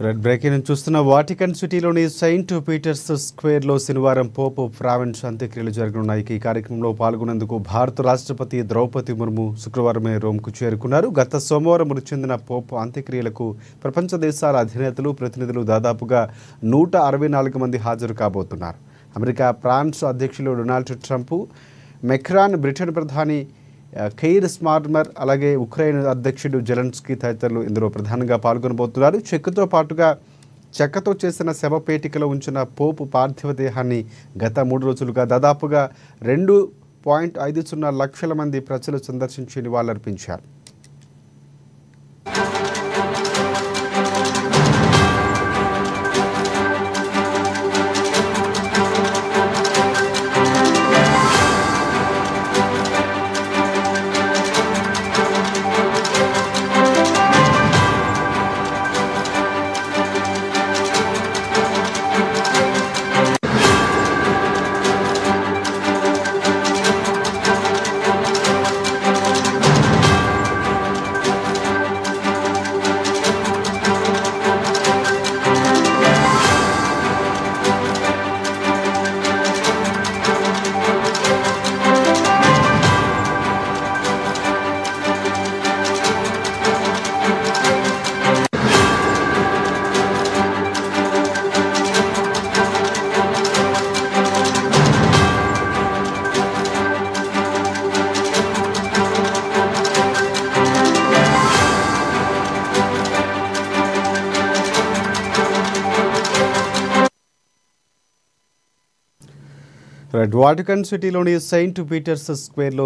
Red breaking చూస్తున్న Vatican సిటీలోని Saint Peter's స్క్వేర్లో శనివారం పోపు ఫ్రాన్సిస్ అంత్యక్రియలు జరగనున్నాయి. ఈ కార్యక్రమంలో పాల్గొనేందుకు భారత రాష్ట్రపతి ద్రౌపది ముర్ము శుక్రవారమే రోమ్కు చేరుకున్నారు. గత సోమవారం మృతి చెందిన పోపు అంత్యక్రియలకు ప్రపంచ దేశాల అధినేతలు, ప్రతినిధులు దాదాపుగా 164 మంది హాజరు కాబోతున్నారు. అమెరికా ఫ్రాన్స్ అధ్యక్షులు డొనాల్డ్ ట్రంప్, మెక్రాన్, బ్రిటన్ ప్రధాని కైర్ స్మార్మర్, అలాగే ఉక్రెయిన్ అధ్యక్షుడు జెలెన్స్కీ తదితరులు ఇందులో ప్రధానంగా పాల్గొనబోతున్నారు. చెక్కతో చేసిన శవపేటికలో ఉంచిన పోపు పార్థివ దేహాన్ని గత 3 రోజులుగా దాదాపుగా 2.50 లక్షల మంది ప్రజలు సందర్శించి నివాళులర్పించారు. వాటికన్ సిటీలోని సెయింట్ పీటర్స్ స్క్వేర్లో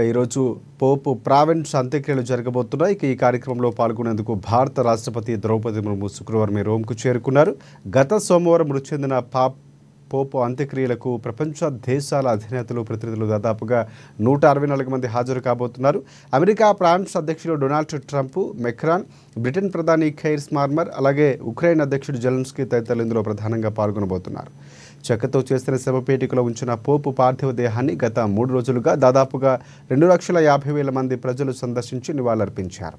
ఈరోజు పోపు ఫ్రాన్సిస్ అంత్యక్రియలు జరగబోతున్నాయి. ఈ కార్యక్రమంలో పాల్గొనేందుకు భారత రాష్ట్రపతి ద్రౌపది ముర్ము శుక్రవారమే రోమ్కు చేరుకున్నారు. గత సోమవారం మృతి చెందిన పోపు అంత్యక్రియలకు ప్రపంచ దేశాల అధినేతలు, ప్రతినిధులు దాదాపుగా 164 మంది హాజరు కాబోతున్నారు. అమెరికా ఫ్రాన్స్ అధ్యక్షుడు డొనాల్డ్ ట్రంప్, మెక్రాన్, బ్రిటన్ ప్రధాని కైర్ స్మార్మర్, అలాగే ఉక్రెయిన్ అధ్యక్షుడు జెలెన్స్కీ తదితరులు ఇందులో ప్రధానంగా పాల్గొనబోతున్నారు. చెక్కతో చేసిన శవపేటికలో ఉంచిన పోపు పార్థివ దేహాన్ని గత 3 రోజులుగా దాదాపుగా 2,50,000 మంది ప్రజలు సందర్శించి నివాళులర్పించారు.